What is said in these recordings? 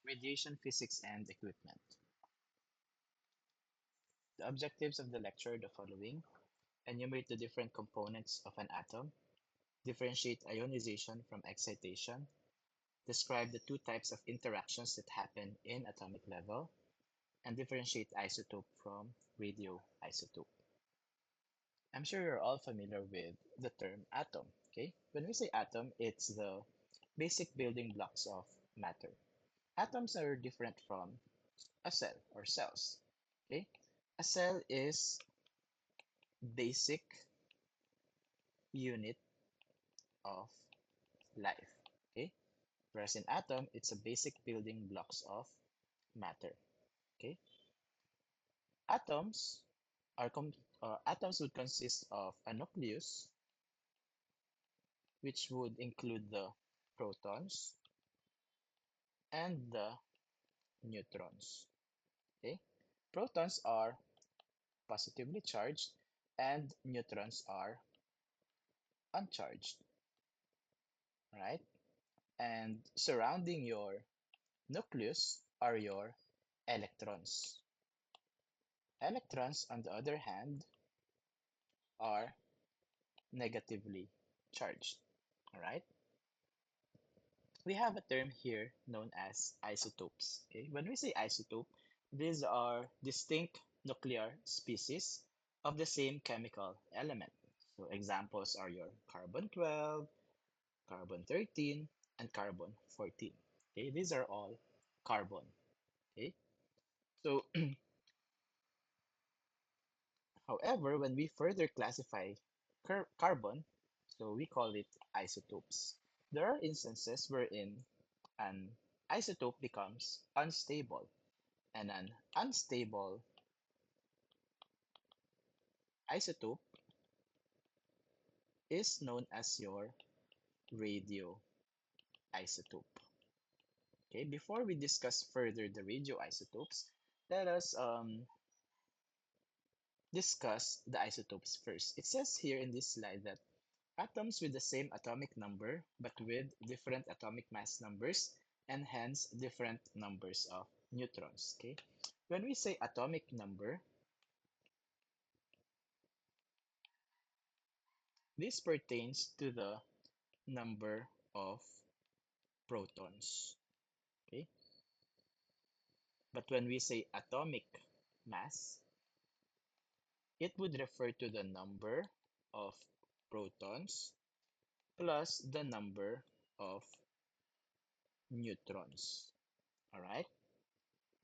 Radiation Physics and Equipment. The objectives of the lecture are the following: enumerate the different components of an atom, differentiate ionization from excitation, describe the two types of interactions that happen in atomic level, and differentiate isotope from radioisotope. I'm sure you're all familiar with the term atom. Okay, when we say atom, it's the basic building blocks of matter. Atoms are different from a cell or cells. Okay, a cell is basic unit of life. Okay, whereas in atom, it's a basic building blocks of matter. Okay, atoms atoms would consist of a nucleus, which would include the protons and the neutrons. Okay, protons are positively charged and neutrons are uncharged. Right, and surrounding your nucleus are your electrons. Electrons, on the other hand, are negatively charged. All right. We have a term here known as isotopes. Okay? When we say isotope, these are distinct nuclear species of the same chemical element. So examples are your carbon 12, carbon 13, and carbon 14. Okay? These are all carbon. Okay? So however, when we further classify carbon, so we call it isotopes. There are instances wherein an isotope becomes unstable, and an unstable isotope is known as your radioisotope. Okay, before we discuss further the radioisotopes, let us discuss the isotopes first. It says here in this slide that atoms with the same atomic number but with different atomic mass numbers and hence different numbers of neutrons. Okay, when we say atomic number, this pertains to the number of protons. Okay, but when we say atomic mass, it would refer to the number of protons plus the number of neutrons. All right.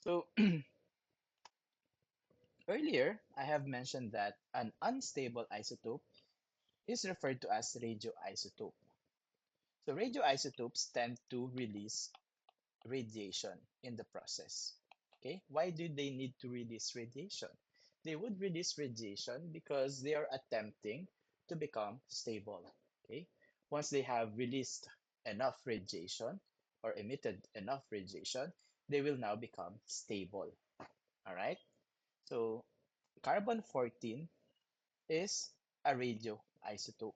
So earlier, I have mentioned that an unstable isotope is referred to as radioisotope. So radioisotopes tend to release radiation in the process. Okay, why do they need to release radiation? They would release radiation because they are attempting to become stable. Okay, once they have released enough radiation or emitted enough radiation, they will now become stable. All right, so carbon 14 is a radioisotope.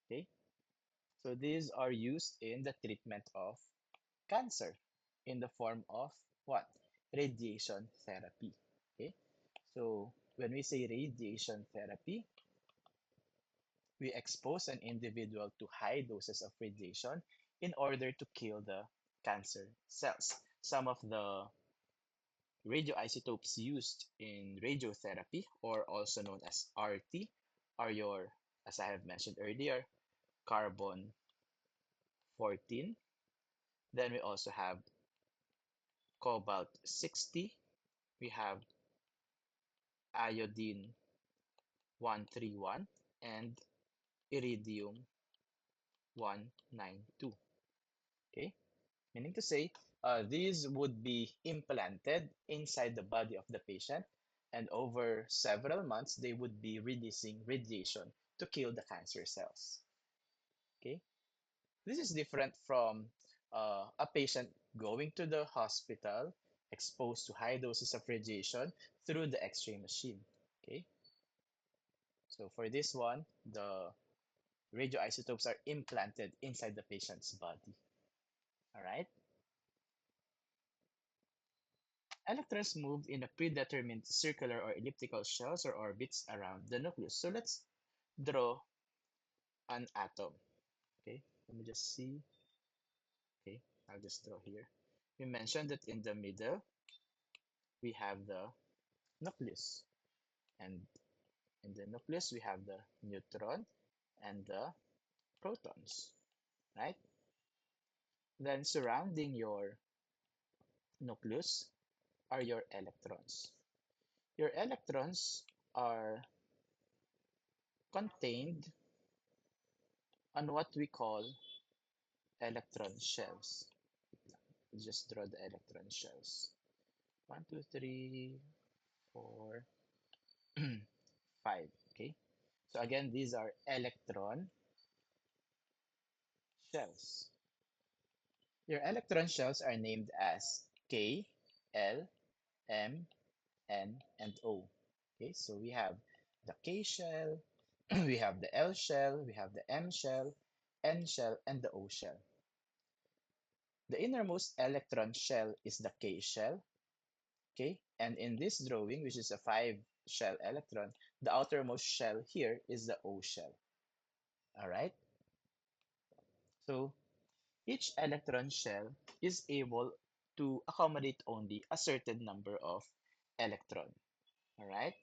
Okay, so these are used in the treatment of cancer in the form of what? Radiation therapy. Okay, so when we say radiation therapy, we expose an individual to high doses of radiation in order to kill the cancer cells. Some of the radioisotopes used in radiotherapy, or also known as RT, are your, as I have mentioned earlier, carbon 14. Then we also have cobalt 60. We have iodine 131 and iridium 192. Okay, meaning to say, these would be implanted inside the body of the patient, and over several months, they would be releasing radiation to kill the cancer cells. Okay, this is different from a patient going to the hospital exposed to high doses of radiation through the X-ray machine. Okay, so for this one, the radioisotopes are implanted inside the patient's body. All right. Electrons move in a predetermined circular or elliptical shells or orbits around the nucleus. So let's draw an atom. Okay, let me just see. Okay, I'll just draw here. We mentioned that in the middle we have the nucleus, and in the nucleus we have the neutron and the protons, right? Then surrounding your nucleus are your electrons. Your electrons are contained on what we call electron shells. Just draw the electron shells. One, two, three, four, five. Okay. So again, these are electron shells. Your electron shells are named as K, L, M, N, and O. Okay, so we have the K shell, we have the L shell, we have the M shell, N shell, and the O shell. The innermost electron shell is the K shell, okay? And in this drawing, which is a 5 shell electron, the outermost shell here is the O shell, all right? So each electron shell is able to accommodate only a certain number of electron, all right?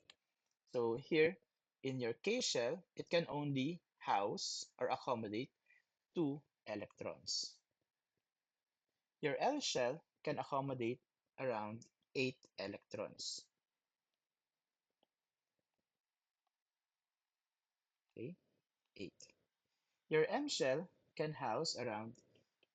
So here in your K shell, it can only house or accommodate 2 electrons. Your L shell can accommodate around 8 electrons. Okay, 8. Your M shell can house around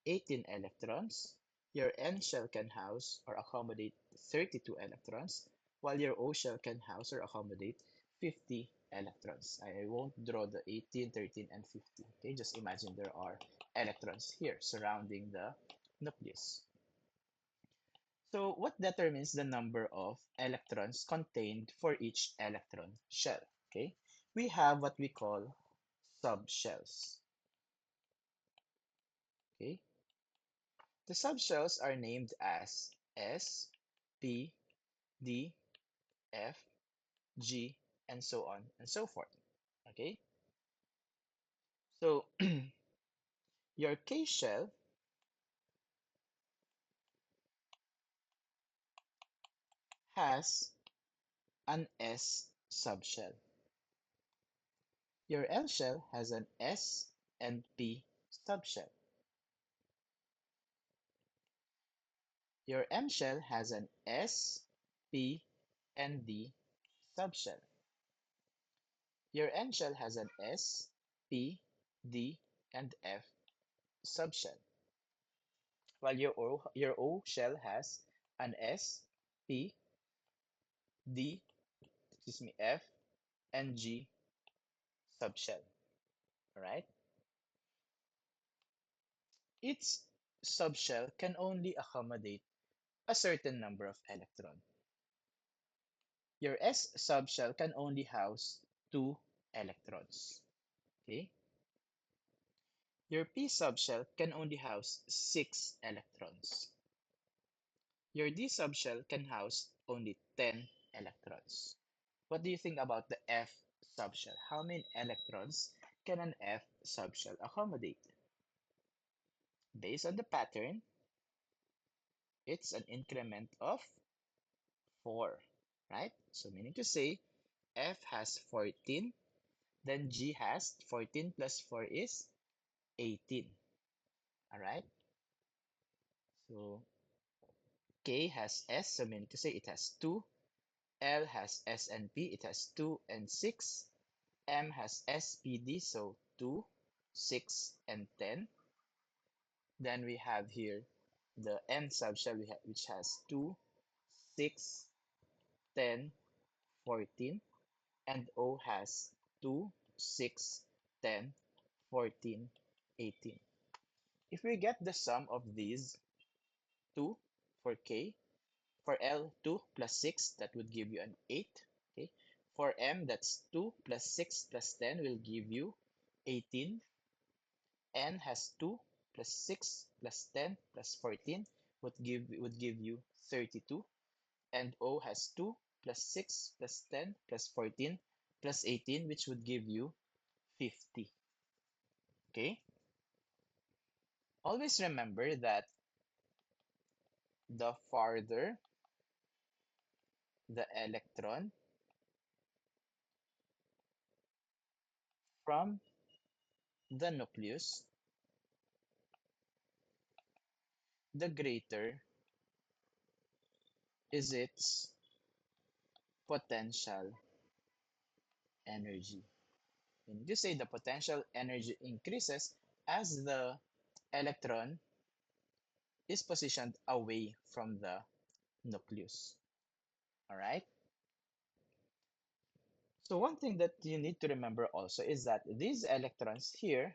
18 electrons. Your N shell can house or accommodate 32 electrons, while your O shell can house or accommodate 50 electrons. I won't draw the 18, 13, and 50. Okay, just imagine there are electrons here surrounding the nucleus. So what determines the number of electrons contained for each electron shell? Okay, we have what we call subshells. Okay, the subshells are named as S, P, D, F, G, and so on and so forth. Okay, so your K shell has an S subshell. Your L shell has an S and P subshell. Your M shell has an S, P, and D subshell. Your N shell has an S, P, D, and F subshell, while your O shell has an S, P, D, F, and G subshell. All right? Each subshell can only accommodate a certain number of electrons. Your S subshell can only house 2 electrons. Okay? Your P subshell can only house 6 electrons. Your D subshell can house only 10 electrons. What do you think about the F subshell? How many electrons can an F subshell accommodate? Based on the pattern, it's an increment of 4, right? So meaning to say F has 14, then G has 14 plus 4 is 18. All right? So K has S, so meaning to say it has 2. L has S and P, it has 2 and 6. M has SPD, so 2, 6, and 10. Then we have here the N subshell which has 2, 6, 10, 14, and O has 2, 6, 10, 14, 18. If we get the sum of these 2 for K, for L 2 plus 6, that would give you an 8. Okay. For M, that's 2 plus 6 plus 10 will give you 18. N has 2 plus 6 plus 10 plus 14 would give you 32. and O has 2 plus 6 plus 10 plus 14 plus 18, which would give you 50. Okay? Always remember that the farther the electron from the nucleus, the greater is its potential energy. And you say the potential energy increases as the electron is positioned away from the nucleus. All right? So one thing that you need to remember also is that these electrons here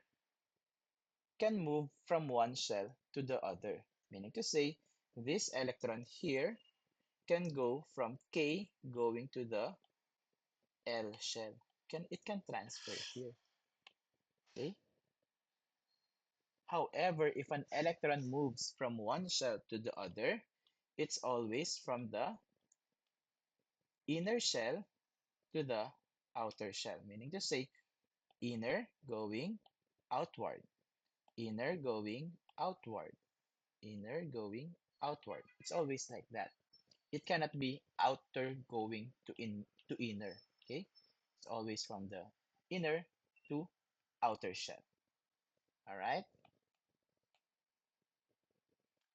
can move from one shell to the other. Meaning to say, this electron here can go from K going to the L shell. It can transfer here. Okay? However, if an electron moves from one shell to the other, it's always from the inner shell to the outer shell. Meaning to say, inner going outward, inner going outward, inner going outward. It's always like that. It cannot be outer going to inner. Okay? It's always from the inner to outer shell. All right?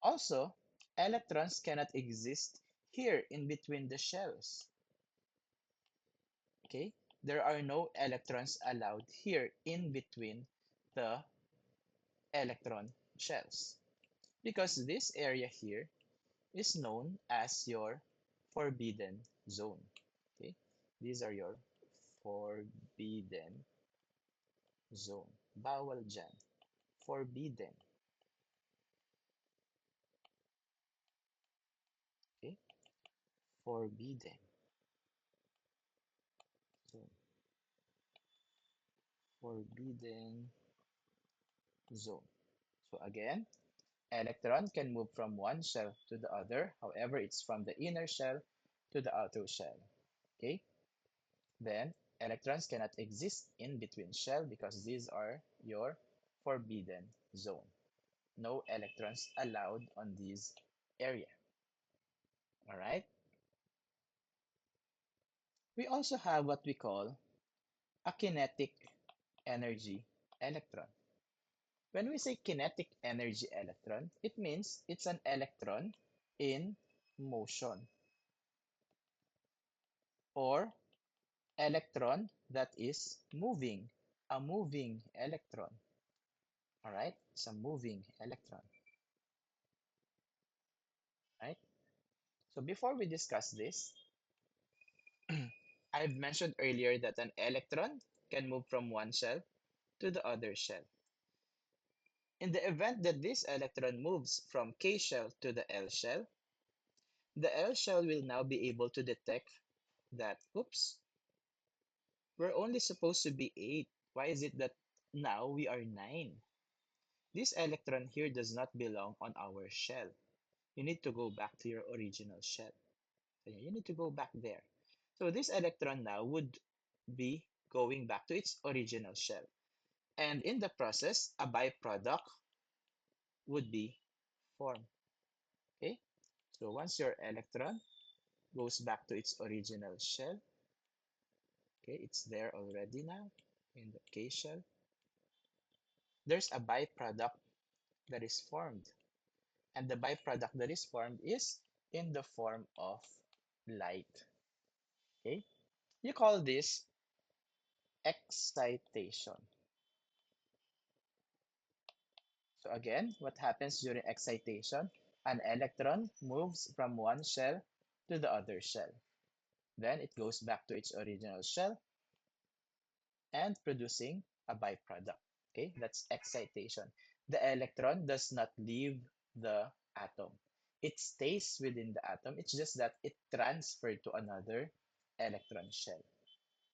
Also, electrons cannot exist here in between the shells. Okay? There are no electrons allowed here in between the electron shells because this area here is known as your forbidden zone. Okay? These are your forbidden zone. Bawal dyan. Forbidden. Okay? Forbidden zone. Forbidden zone. So again, electron can move from one shell to the other. However, it's from the inner shell to the outer shell. Okay? Then, electrons cannot exist in between shell because these are your forbidden zone. No electrons allowed on this area. All right? We also have what we call a kinetic energy electron. When we say kinetic energy electron, it means it's an electron in motion or electron that is moving, a moving electron. All right, it's a moving electron. Right. So before we discuss this, I've mentioned earlier that an electron can move from one shell to the other shell. In the event that this electron moves from K shell to the L shell, the L shell will now be able to detect that, oops, we're only supposed to be 8. Why is it that now we are 9? This electron here does not belong on our shell. You need to go back to your original shell. So you need to go back there. So this electron now would be going back to its original shell. And in the process, a byproduct would be formed. Okay? So once your electron goes back to its original shell, okay, it's there already now in the K shell, there's a byproduct that is formed. And the byproduct that is formed is in the form of light. Okay? You call this excitation. So again, what happens during excitation? An electron moves from one shell to the other shell. Then it goes back to its original shell and producing a byproduct. Okay, that's excitation. The electron does not leave the atom. It stays within the atom. It's just that it transferred to another electron shell.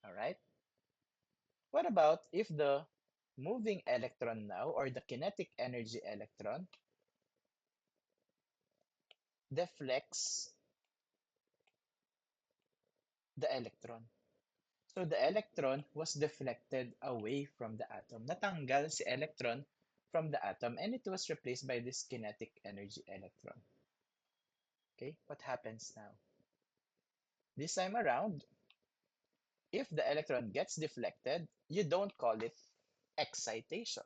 All right. What about if the moving electron now, or the kinetic energy electron, deflects The electron. So the electron was deflected away from the atom. Natanggal si electron from the atom and it was replaced by this kinetic energy electron. Okay, what happens now? This time around, if the electron gets deflected, you don't call it excitation.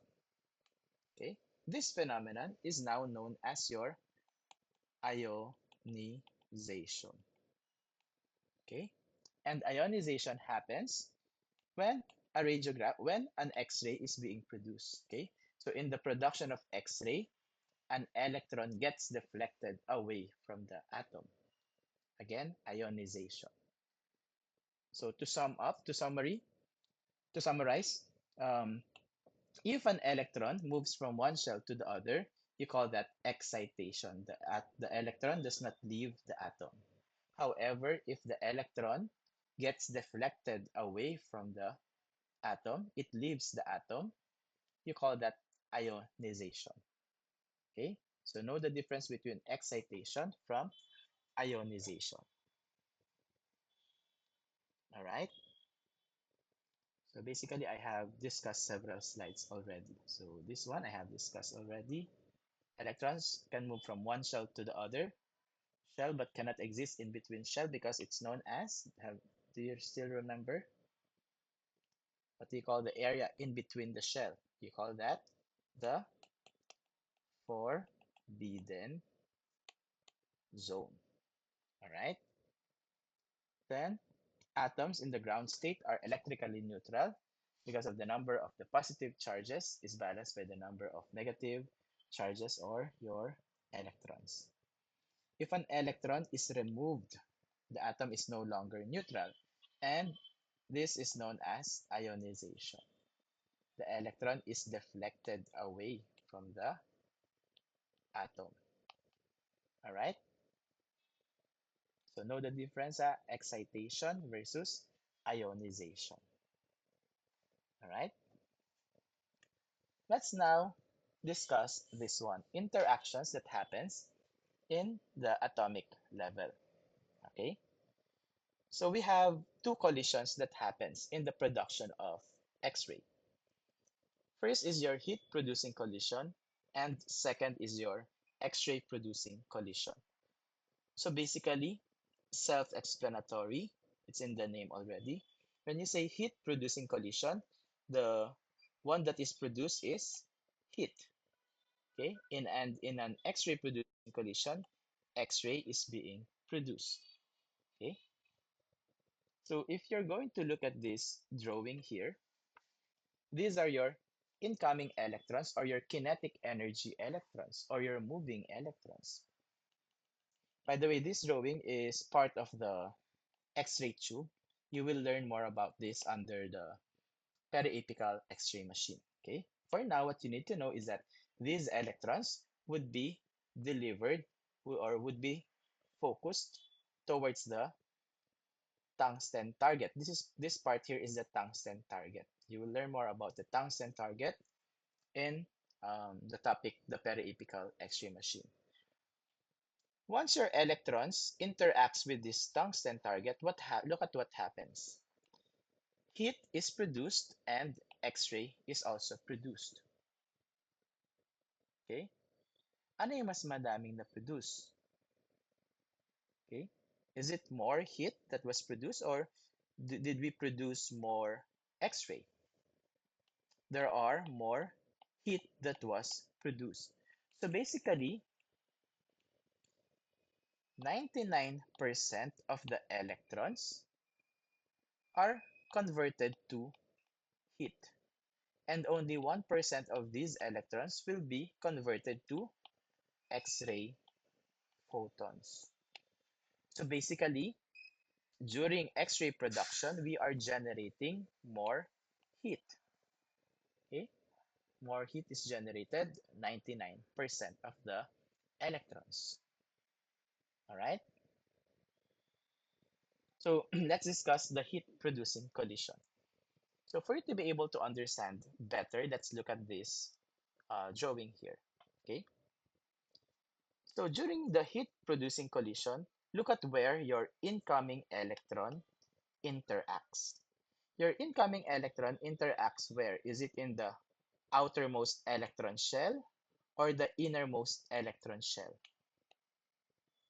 Okay, this phenomenon is now known as your ionization. Okay, and ionization happens when when an X-ray is being produced. Okay, so in the production of X-ray, an electron gets deflected away from the atom. Again, ionization. So to summarize, um, if an electron moves from one shell to the other, you call that excitation. The electron does not leave the atom. However, if the electron gets deflected away from the atom, it leaves the atom, you call that ionization. Okay? So know the difference between excitation from ionization. All right? So basically, I have discussed several slides already. So this one I have discussed already. Electrons can move from one shell to the other shell but cannot exist in between shell because it's known as, do you still remember what do you call the area in between the shell? You call that the forbidden zone. All right. Then atoms in the ground state are electrically neutral because of the number of the positive charges is balanced by the number of negative charges or your electrons. If an electron is removed, the atom is no longer neutral, and this is known as ionization. The electron is deflected away from the atom. All right? So know the difference, excitation versus ionization. All right? Let's now discuss this one, interactions that happens in the atomic level. Okay? So we have two collisions that happens in the production of X-ray. First is your heat producing collision, and second is your X-ray producing collision. So basically, self-explanatory, it's in the name already. When you say heat producing collision, the one that is produced is heat. Okay, in an X-ray producing collision, X-ray is being produced. Okay, so if you're going to look at this drawing here, these are your incoming electrons or your kinetic energy electrons or your moving electrons. By the way, this drawing is part of the X-ray tube. You will learn more about this under the periapical X-ray machine. Okay. For now, what you need to know is that these electrons would be delivered or would be focused towards the tungsten target. This part here is the tungsten target. You will learn more about the tungsten target in the topic, the periapical X-ray machine. Once your electrons interacts with this tungsten target, look at what happens. Heat is produced and X-ray is also produced. Okay? Ano yung mas madaming na-produce? Okay? Is it more heat that was produced or did we produce more X-ray? There are more heat that was produced. So basically, 99% of the electrons are converted to heat. And only 1% of these electrons will be converted to X-ray photons. So basically, during X-ray production, we are generating more heat. Okay? More heat is generated, 99% of the electrons. All right? So let's discuss the heat producing collision. So for you to be able to understand better, let's look at this drawing here. Okay? So during the heat producing collision, look at where your incoming electron interacts. Your incoming electron interacts where? Is it in the outermost electron shell or the innermost electron shell?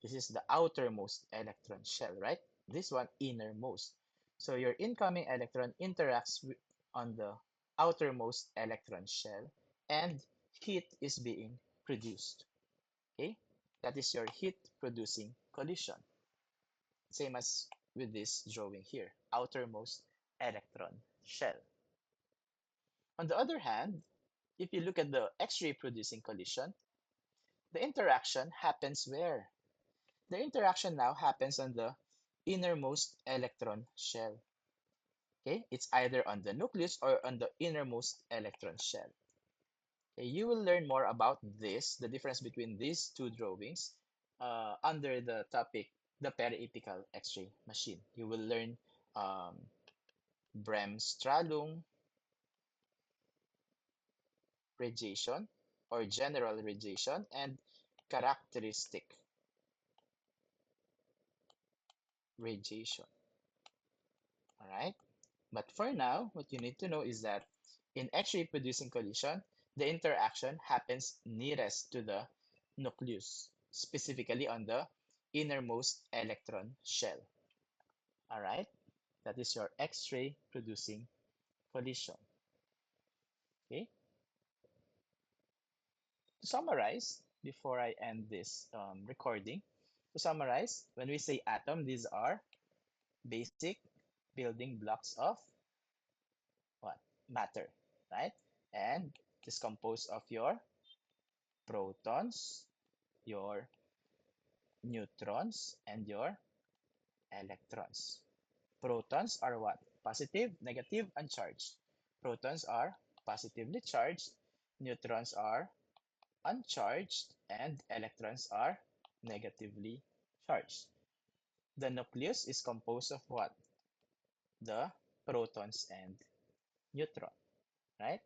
This is the outermost electron shell, right? This one, innermost. So your incoming electron interacts on the outermost electron shell and heat is being produced. Okay? That is your heat producing collision. Same as with this drawing here, outermost electron shell. On the other hand, if you look at the X-ray producing collision, the interaction happens where? The interaction now happens on the innermost electron shell. Okay, it's either on the nucleus or on the innermost electron shell. Okay, you will learn more about this, the difference between these two drawings, under the topic, the periapical X-ray machine. You will learn um, Bremsstrahlung radiation or general radiation and characteristic radiation. All right. But for now, what you need to know is that in X-ray producing collision, the interaction happens nearest to the nucleus, specifically on the innermost electron shell. All right, that is your X-ray producing collision. Okay, to summarize, before I end this recording, to summarize, when we say atom, these are basic building blocks of what? Matter, right? And it is composed of your protons, your neutrons, and your electrons. Protons are what? Positive, negative, uncharged. Protons are positively charged, neutrons are uncharged, and electrons are negatively charged. The nucleus is composed of what? The protons and neutron, right?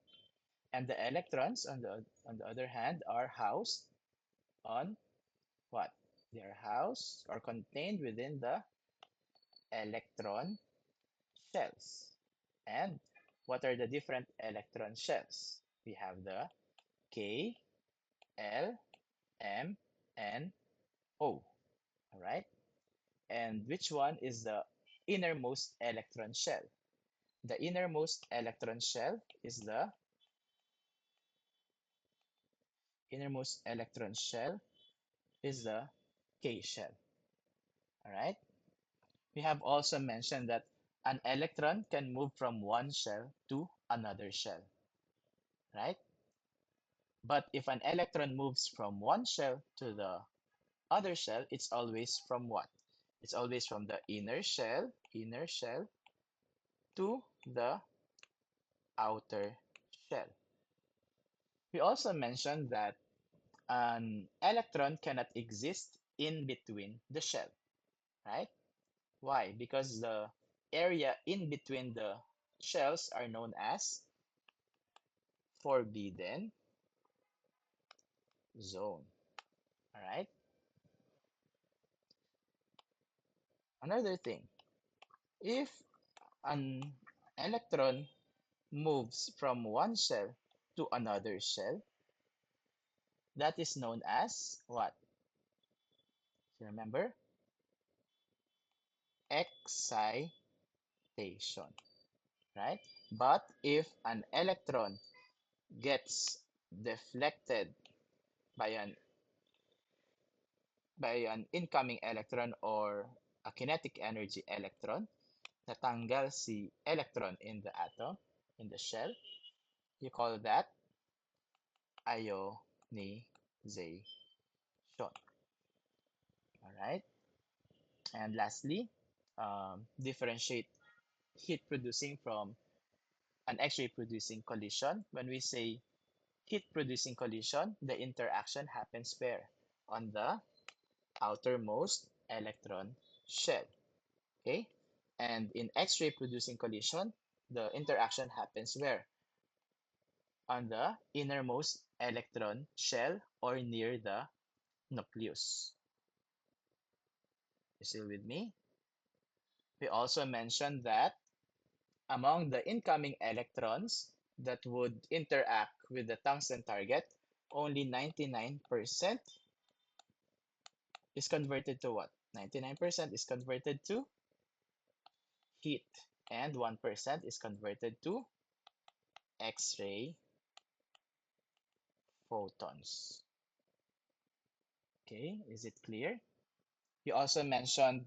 And the electrons, on the other hand, are housed on what? They are housed or contained within the electron shells. And what are the different electron shells? We have the K, L, M, and O. All right. And which one is the innermost electron shell? The innermost electron shell is the K shell. All right. We have also mentioned that an electron can move from one shell to another shell, right? But if an electron moves from one shell to the other shell, it's always from what? It's always from the inner shell to the outer shell. We also mentioned that an electron cannot exist in between the shell, right? Why? Because the area in between the shells are known as forbidden zone. All right. Another thing, if an electron moves from one shell to another shell, that is known as what? You remember? Excitation, right? But if an electron gets deflected by an incoming electron or a kinetic energy electron, natanggal si electron in the atom, in the shell, you call that ionization. All right. And lastly, differentiate heat producing from an X-ray producing collision. When we say heat producing collision, the interaction happens where? On the outermost electron shell. Okay? And in X-ray producing collision, the interaction happens where? On the innermost electron shell or near the nucleus. You still with me? We also mentioned that among the incoming electrons that would interact with the tungsten target, only 99% is converted to what? 99% is converted to heat, and 1% is converted to X-ray photons. Okay, is it clear? You also mentioned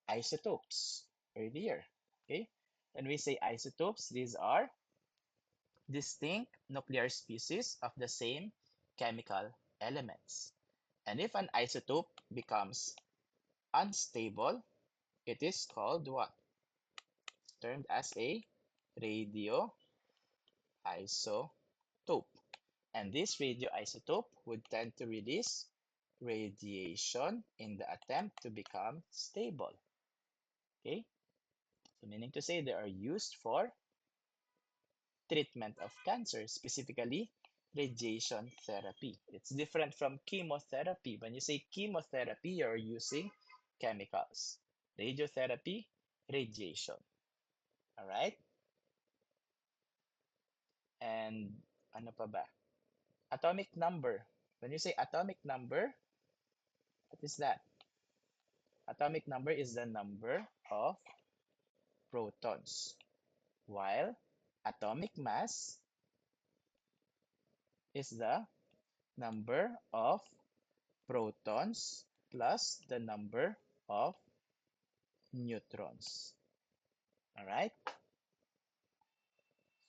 isotopes earlier. Okay, when we say isotopes, these are distinct nuclear species of the same chemical elements. And if an isotope becomes unstable, it is called what? Termed as a radioisotope. And this radioisotope would tend to release radiation in the attempt to become stable. Okay? So meaning to say they are used for treatment of cancer, specifically radiation therapy. It's different from chemotherapy. When you say chemotherapy, you're using chemicals. Radiotherapy, radiation. All right? And ano pa ba? Atomic number. When you say atomic number, what is that? Atomic number is the number of protons, while atomic mass is the number of protons plus the number of neutrons. All right?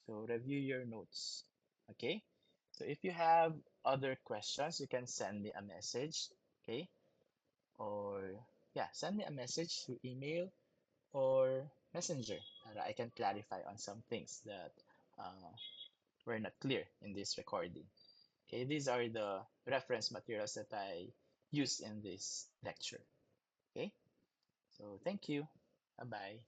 So review your notes. Okay? So if you have other questions, you can send me a message. Okay? Or yeah, send me a message through email or messenger. I can clarify on some things that were not clear in this recording. Okay, these are the reference materials that I used in this lecture. Okay, so thank you. Bye bye.